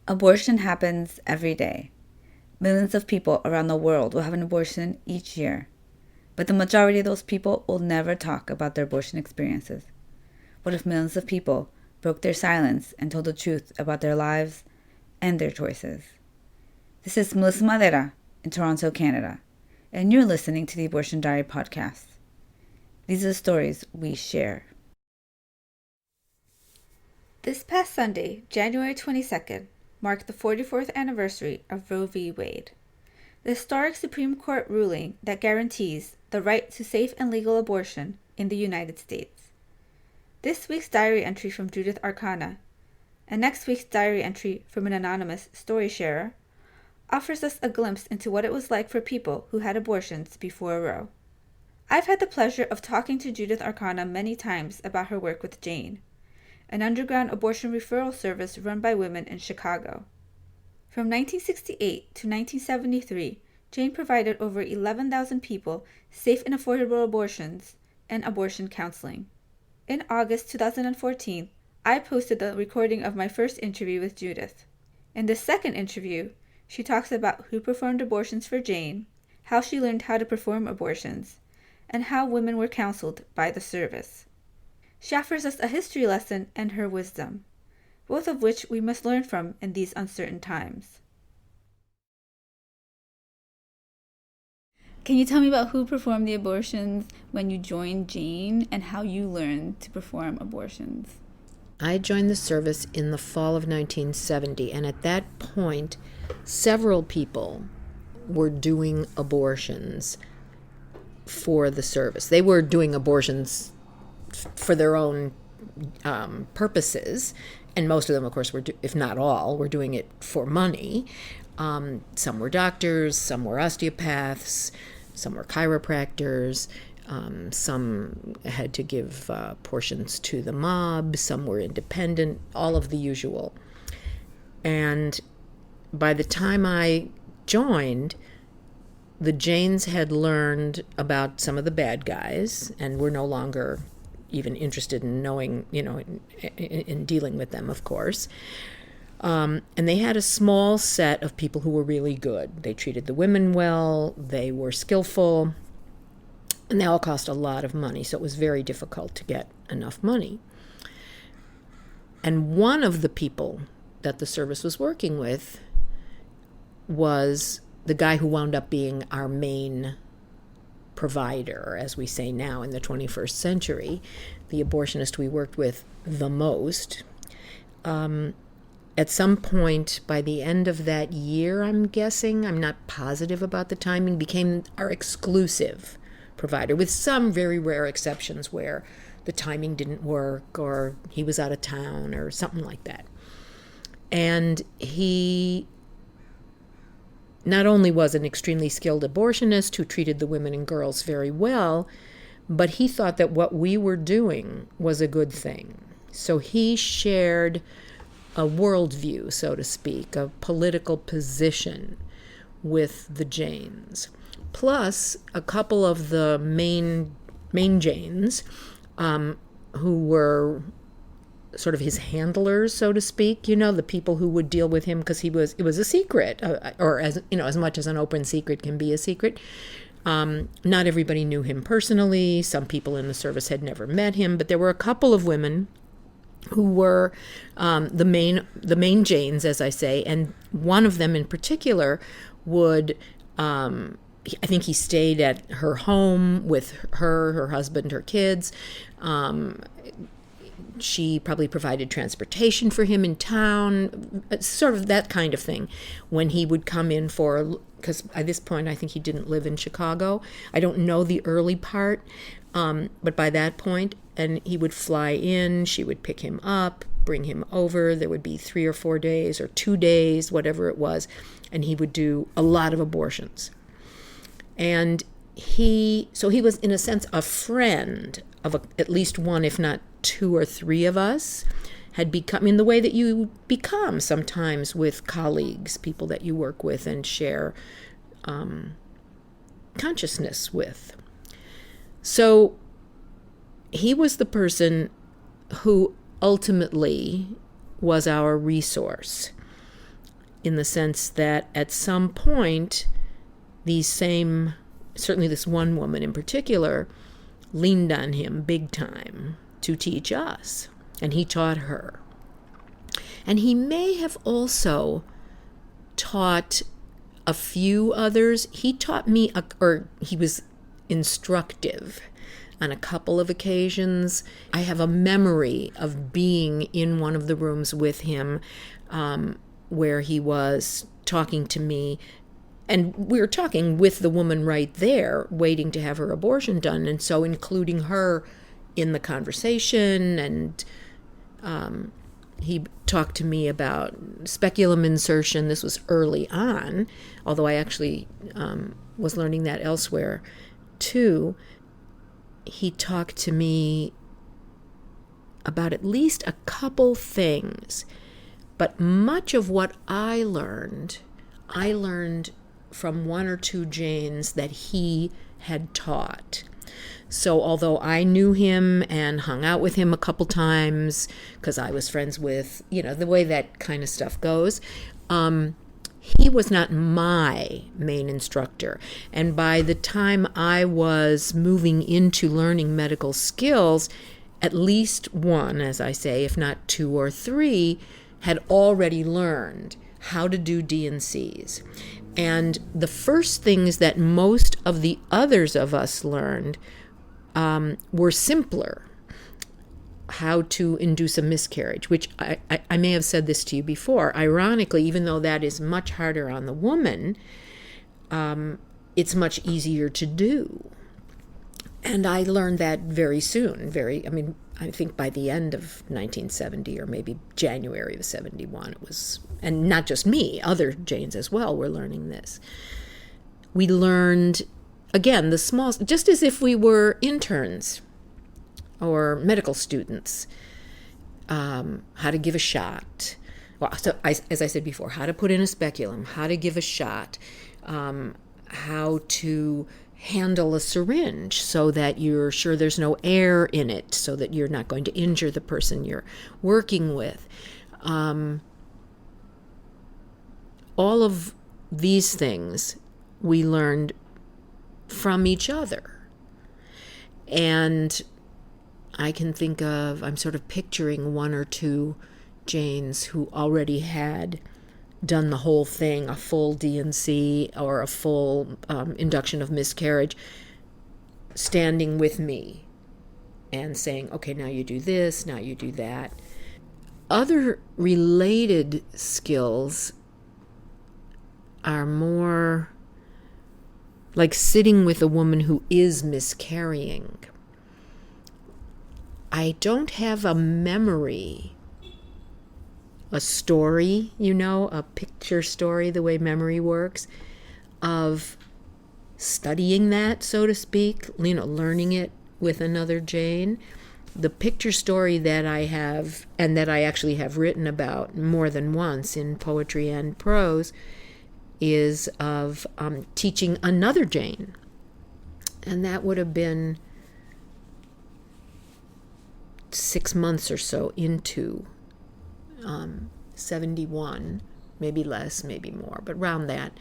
Abortion happens every day. Millions of people around the world will have an abortion each year. But the majority of those people will never talk about their abortion experiences. What if millions of people broke their silence and told the truth about their lives and their choices? This is Melissa Madera in Toronto, Canada, and you're listening to the Abortion Diary podcast. These are the stories we share. This past Sunday, January 22nd, marked the 44th anniversary of Roe v. Wade, the historic Supreme Court ruling that guarantees the right to safe and legal abortion in the United States. This week's diary entry from Judith Arcana, and next week's diary entry from an anonymous story sharer, offers us a glimpse into what it was like for people who had abortions before Roe. I've had the pleasure of talking to Judith Arcana many times about her work with Jane, an underground abortion referral service run by women in Chicago. From 1968 to 1973, Jane provided over 11,000 people safe and affordable abortions and abortion counseling. In August 2014, I posted the recording of my first interview with Judith. In the second interview, she talks about who performed abortions for Jane, how she learned how to perform abortions, and how women were counseled by the service. She offers us a history lesson and her wisdom, both of which we must learn from in these uncertain times. Can you tell me about who performed the abortions when you joined Jane and how you learned to perform abortions? I joined the service in the fall of 1970, and at that point, several people were doing abortions for the service. They were doing abortions for their own purposes, and most of them, of course, were, if not all, were doing it for money. Some were doctors, some were osteopaths, some were chiropractors, some had to give portions to the mob, some were independent, all of the usual. And by the time I joined, the Janes had learned about some of the bad guys and were no longer even interested in knowing, in dealing with them, of course. And they had a small set of people who were really good. They treated the women well, they were skillful, and they all cost a lot of money, so it was very difficult to get enough money. And one of the people that the service was working with was the guy who wound up being our main provider, as we say now in the 21st century, the abortionist we worked with the most. At some point by the end of that year, I'm guessing, I'm not positive about the timing, became our exclusive provider, with some very rare exceptions where the timing didn't work or he was out of town or something like that. And he not only was an extremely skilled abortionist who treated the women and girls very well, but he thought that what we were doing was a good thing. So he shared a worldview, so to speak, a political position with the Janes. Plus, a couple of the main Janes, who were sort of his handlers, so to speak, the people who would deal with him because it was a secret, or as much as an open secret can be a secret. Not everybody knew him personally. Some people in the service had never met him, but there were a couple of women who were the main Janes, as I say, and one of them in particular would, I think he stayed at her home with her husband, her kids. She probably provided transportation for him in town, sort of that kind of thing. When he would come in because at this point I think he didn't live in Chicago. I don't know the early part, but by that point, and he would fly in, she would pick him up, bring him over. There would be 3 or 4 days or 2 days, whatever it was, and he would do a lot of abortions. And he was, in a sense, a friend of at least one, if not 2 or 3 of us, had become, in the way that you become sometimes with colleagues, people that you work with and share consciousness with. So he was the person who ultimately was our resource. in the sense that at some point, certainly this one woman in particular, leaned on him big time to teach us, and he taught her. And he may have also taught a few others. He taught me, or he was instructive on a couple of occasions. I have a memory of being in one of the rooms with him where he was talking to me, and we were talking with the woman right there, waiting to have her abortion done, and so including her in the conversation. And he talked to me about speculum insertion. This was early on, although I actually was learning that elsewhere too. He talked to me about at least a couple things, but much of what I learned from one or two Janes that he had taught. So although I knew him and hung out with him a couple times because I was friends with, the way that kind of stuff goes, he was not my main instructor. And by the time I was moving into learning medical skills, at least one, as I say, if not two or three, had already learned how to do D&Cs. And the first things that most of the others of us learned were simpler. How to induce a miscarriage, which I may have said this to you before. Ironically, even though that is much harder on the woman, it's much easier to do. And I learned that very soon. I think by the end of 1970 or maybe January of 71, it was, and not just me, other Janes as well were learning this. We learned, again, the small, just as if we were interns or medical students, how to give a shot. Well, so as I said before, how to put in a speculum, how to give a shot, how to handle a syringe so that you're sure there's no air in it, so that you're not going to injure the person you're working with. All of these things we learned from each other. And I can think of, I'm sort of picturing one or two Janes who already had done the whole thing, a full D&C or a full induction of miscarriage, standing with me and saying, okay, now you do this, now you do that. Other related skills are more like sitting with a woman who is miscarrying. I don't have a memory, a story, a picture story, the way memory works, of studying that, so to speak, learning it with another Jane. The picture story that I have, and that I actually have written about more than once in poetry and prose, is of teaching another Jane. And that would have been 6 months or so into 71, maybe less, maybe more, but around that,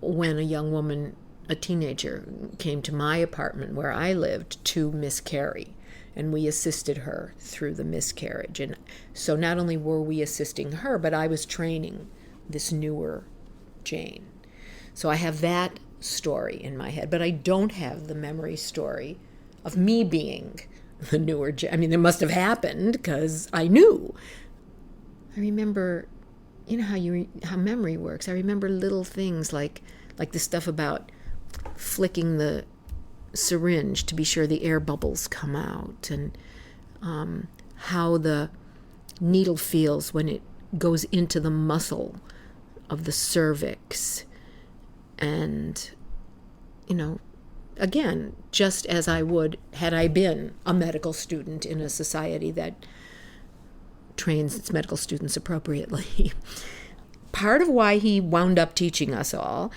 when a young woman, a teenager, came to my apartment where I lived to miscarry, and we assisted her through the miscarriage. And so not only were we assisting her, but I was training this newer Jane. So I have that story in my head, but I don't have the memory story of me being the newer Jane. I mean, it must have happened because I knew. I remember, how memory works. I remember little things like the stuff about flicking the syringe to be sure the air bubbles come out, and how the needle feels when it goes into the muscle of the cervix. And, again, just as I would had I been a medical student in a society that trains its medical students appropriately. Part of why he wound up teaching us all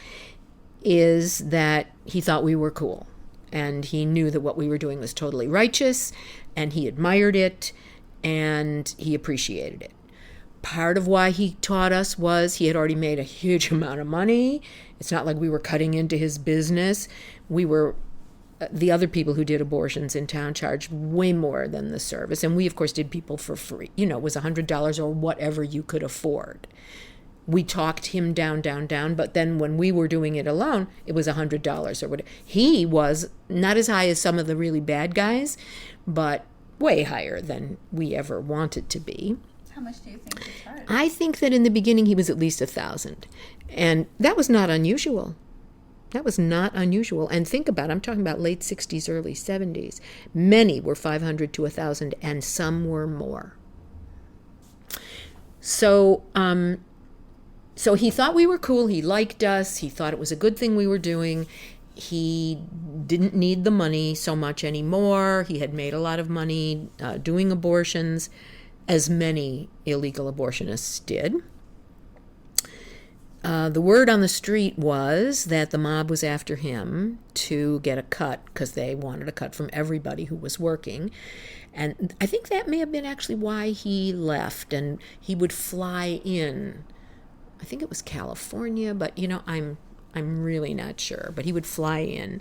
is that he thought we were cool, and he knew that what we were doing was totally righteous, and he admired it, and he appreciated it. Part of why he taught us was he had already made a huge amount of money. It's not like we were cutting into his business. The other people who did abortions in town charged way more than the service. And we, of course, did people for free. It was $100 or whatever you could afford. We talked him down, but then when we were doing it alone, it was $100 or whatever. He was not as high as some of the really bad guys, but way higher than we ever wanted to be. How much do you think he charged? I think that in the beginning he was at least $1,000. And that was not unusual. That was not unusual. And think about it, I'm talking about late 60s, early 70s. Many were $500 to $1,000, and some were more. So he thought we were cool. He liked us. He thought it was a good thing we were doing. He didn't need the money so much anymore. He had made a lot of money doing abortions, as many illegal abortionists did. The word on the street was that the mob was after him to get a cut because they wanted a cut from everybody who was working. And I think that may have been actually why he left, and he would fly in. I think it was California, but I'm really not sure. But he would fly in,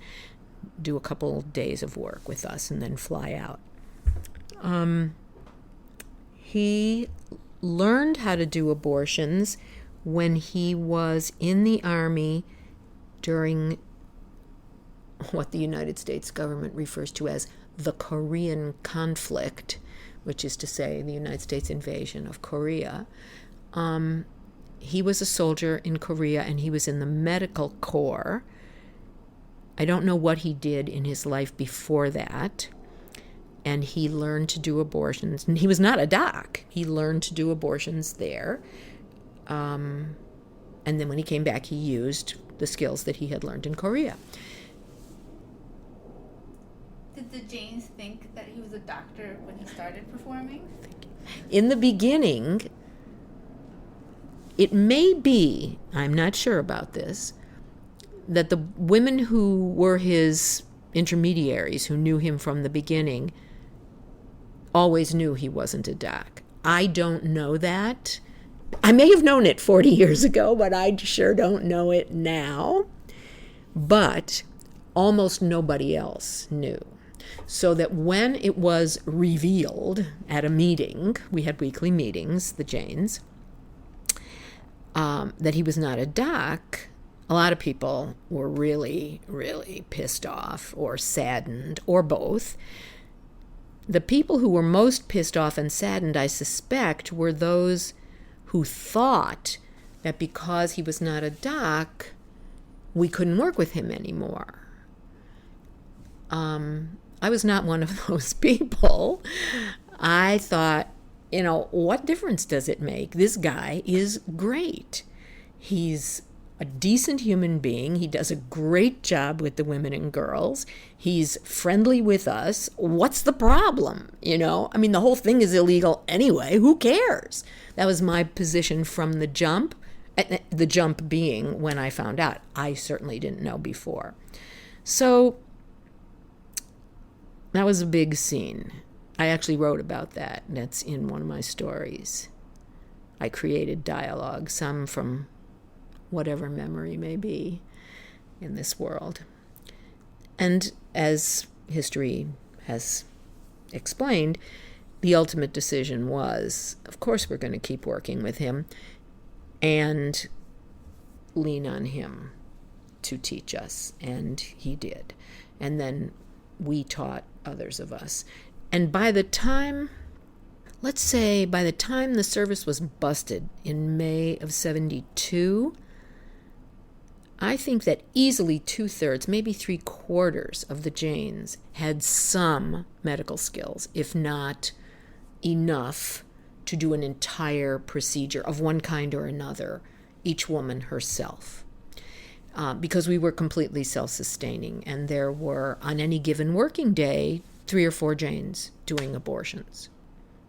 do a couple days of work with us, and then fly out. He learned how to do abortions when he was in the Army during what the United States government refers to as the Korean conflict, which is to say the United States invasion of Korea. He was a soldier in Korea, and he was in the medical corps. I don't know what he did in his life before that. And he learned to do abortions. And he was not a doc. He learned to do abortions there. And then when he came back, he used the skills that he had learned in Korea. Did the Janes think that he was a doctor when he started performing? In the beginning, it may be, I'm not sure about this, that the women who were his intermediaries, who knew him from the beginning, always knew he wasn't a doc. I don't know that. I may have known it 40 years ago, but I sure don't know it now. But almost nobody else knew. So that when it was revealed at a meeting, we had weekly meetings, the Janes, that he was not a doc, a lot of people were really, really pissed off or saddened or both. The people who were most pissed off and saddened, I suspect, were those who thought that because he was not a doc, we couldn't work with him anymore. I was not one of those people. I thought, what difference does it make? This guy is great. He's a decent human being. He does a great job with the women and girls. He's friendly with us. What's the problem? The whole thing is illegal anyway. Who cares? That was my position from the jump. The jump being when I found out. I certainly didn't know before. So that was a big scene. I actually wrote about that. That's in one of my stories. I created dialogue, some from whatever memory may be in this world. And as history has explained, the ultimate decision was, of course, we're going to keep working with him and lean on him to teach us. And he did. And then we taught others of us. And by the time the service was busted in May of 72, I think that easily 2/3, maybe 3/4 of the Janes had some medical skills, if not enough to do an entire procedure of one kind or another, each woman herself. Because we were completely self-sustaining, and there were, on any given working day, 3 or 4 Janes doing abortions,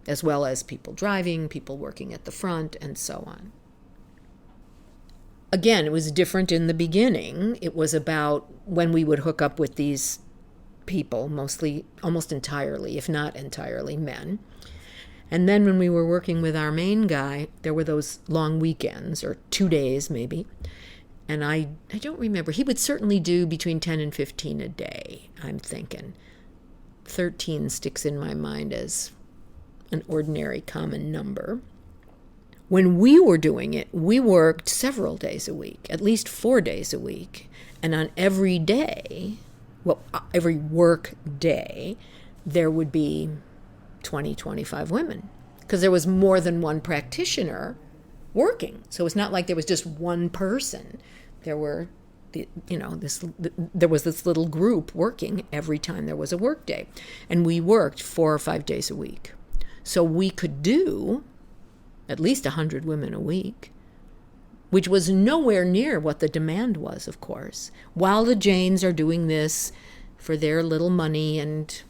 as well as people driving, people working at the front, and so on. Again, it was different in the beginning. It was about when we would hook up with these people, mostly, almost entirely, if not entirely men. And then when we were working with our main guy, there were those long weekends, or 2 days maybe. And I don't remember. He would certainly do between 10 and 15 a day, I'm thinking. 13 sticks in my mind as an ordinary common number. When we were doing it, we worked several days a week, at least 4 days a week. And on every day, every work day, there would be 20, 25 women. Because there was more than one practitioner working. So it's not like there was just one person. There were, there was this little group working every time there was a work day. And we worked 4 or 5 days a week. So we could do at least 100 women a week, which was nowhere near what the demand was, of course. While the Janes are doing this for their little money and,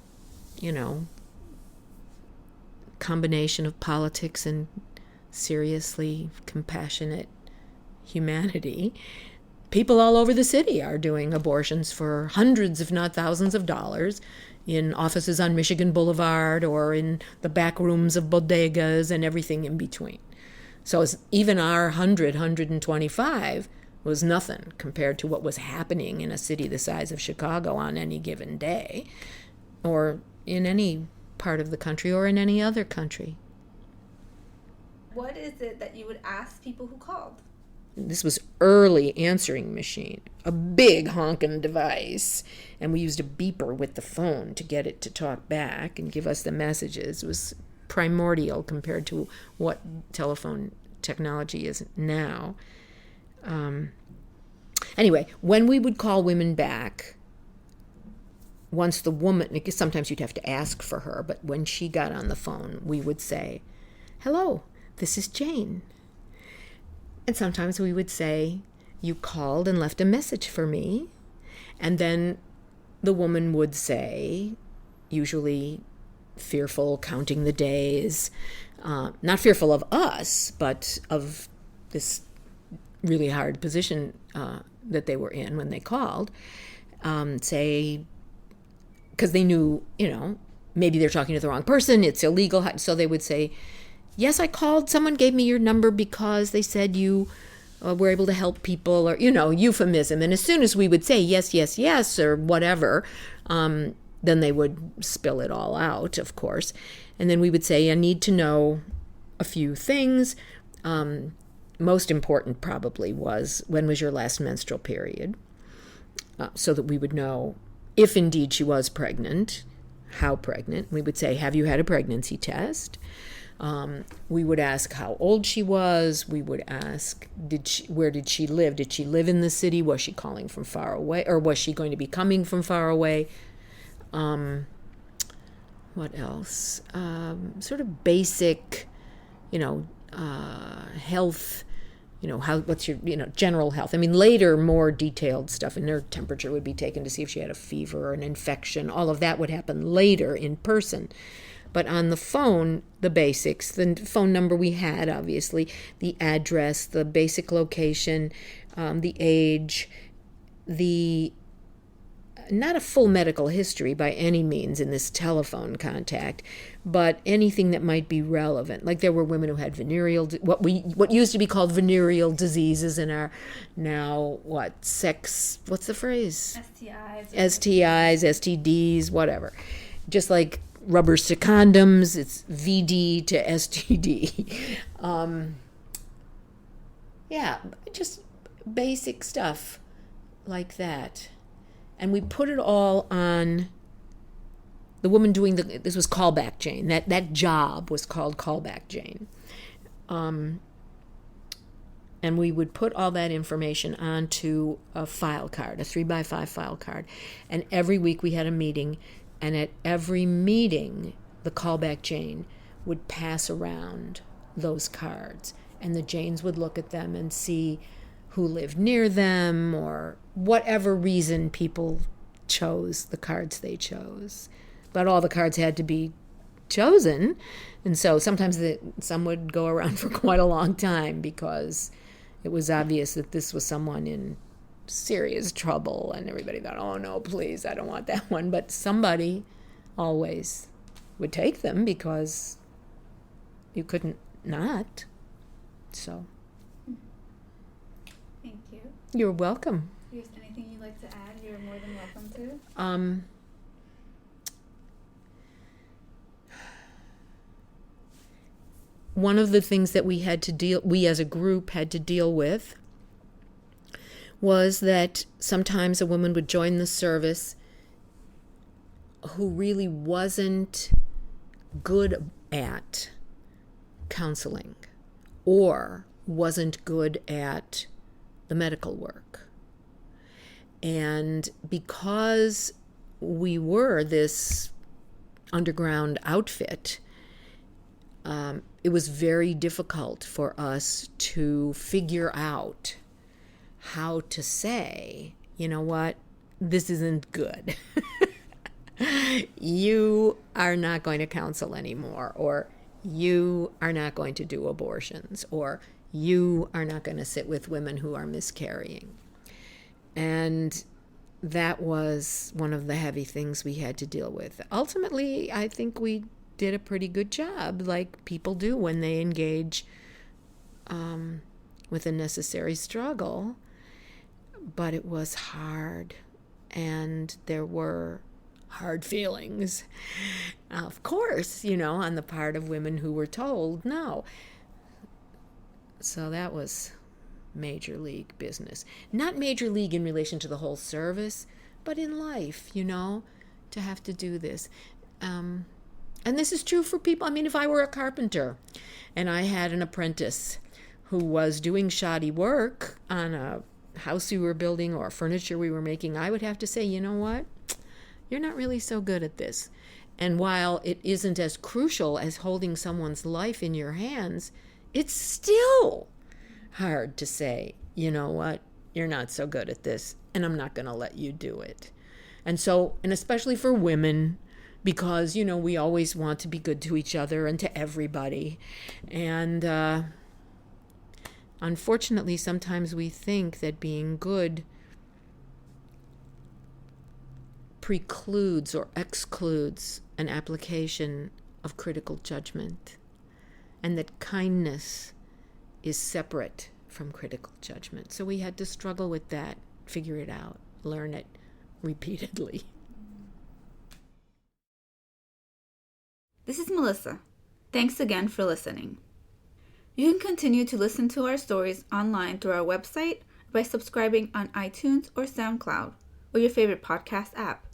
combination of politics and seriously compassionate humanity, people all over the city are doing abortions for hundreds, if not thousands of dollars in offices on Michigan Boulevard or in the back rooms of bodegas and everything in between. So even our 125 was nothing compared to what was happening in a city the size of Chicago on any given day, or in any part of the country or in any other country. What is it that you would ask people who called? This was early answering machine, a big honking device, and we used a beeper with the phone to get it to talk back and give us the messages. It was primordial compared to what telephone technology is now. Anyway, when we would call women back, once the woman, because sometimes you'd have to ask for her, but when she got on the phone, we would say, "Hello, this is Jane." And sometimes we would say, "You called and left a message for me." And then the woman would say, usually fearful, counting the days, not fearful of us, but of this really hard position that they were in when they called, say, because they knew, maybe they're talking to the wrong person, it's illegal. So they would say, "Yes, I called. Someone gave me your number because they said you were able to help people," or, euphemism. And as soon as we would say yes, yes, yes, or whatever, then they would spill it all out, of course. And then we would say, "I need to know a few things." Most important probably was, when was your last menstrual period? So that we would know if indeed she was pregnant, how pregnant. We would say, "Have you had a pregnancy test?" We would ask how old she was. We would ask, where did she live? Did she live in the city? Was she calling from far away? Or was she going to be coming from far away? What else? Sort of basic, health, what's your, general health. I mean, later, more detailed stuff, and her temperature would be taken to see if she had a fever or an infection. All of that would happen later in person. But on the phone, the basics, the phone number we had, obviously, the address, the basic location, the age, not a full medical history by any means in this telephone contact, but anything that might be relevant. Like there were women who had what used to be called venereal diseases in our now, what's the phrase? STIs, STDs, whatever. Just like rubbers to condoms, it's VD to STD. Just basic stuff like that. And we put it all on the woman doing this was callback Jane. That job was called callback Jane. And we would put all that information onto a file card, a 3x5 file card. And every week we had a meeting, and at every meeting, the callback Jane would pass around those cards. And the Janes would look at them and see who lived near them, or whatever reason people chose the cards they chose. But all the cards had to be chosen, and so sometimes some would go around for quite a long time because it was obvious that this was someone in serious trouble, and everybody thought, "Oh no, please, I don't want that one." But somebody always would take them because You couldn't not. So. Thank you. You're welcome. If there's anything you'd like to add, you're more than welcome to. One of the things that we as a group had to deal with was that sometimes a woman would join the service who really wasn't good at counseling or wasn't good at the medical work. And because we were this underground outfit, it was very difficult for us to figure out how to say, you know what, this isn't good. You are not going to counsel anymore, or you are not going to do abortions, or you are not going to sit with women who are miscarrying. And that was one of the heavy things we had to deal with. Ultimately, I think we did a pretty good job, like people do when they engage with a necessary struggle. But it was hard, and there were hard feelings, of course, on the part of women who were told no. So that was major league business. Not major league in relation to the whole service, but in life, to have to do this. And this is true for people. I mean, if I were a carpenter and I had an apprentice who was doing shoddy work on a house we were building or furniture we were making, I would have to say, you know what? You're not really so good at this. And while it isn't as crucial as holding someone's life in your hands, it's still hard to say, you know what? You're not so good at this, and I'm not going to let you do it. And especially for women, because, we always want to be good to each other and to everybody. And unfortunately, sometimes we think that being good precludes or excludes an application of critical judgment, and that kindness is separate from critical judgment. So we had to struggle with that, figure it out, learn it repeatedly. This is Melissa. Thanks again for listening. You can continue to listen to our stories online through our website by subscribing on iTunes or SoundCloud or your favorite podcast app.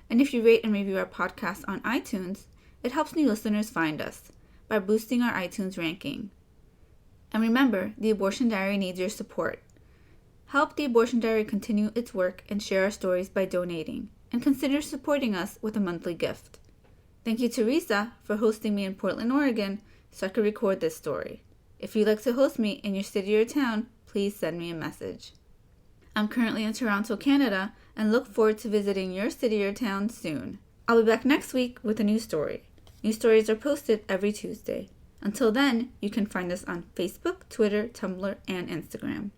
And if you rate and review our podcast on iTunes, it helps new listeners find us by boosting our iTunes ranking. And remember, the Abortion Diary needs your support. Help the Abortion Diary continue its work and share our stories by donating, and consider supporting us with a monthly gift. Thank you, Teresa, for hosting me in Portland, Oregon, so I could record this story. If you'd like to host me in your city or town, please send me a message. I'm currently in Toronto, Canada, and look forward to visiting your city or town soon. I'll be back next week with a new story. New stories are posted every Tuesday. Until then, you can find us on Facebook, Twitter, Tumblr, and Instagram.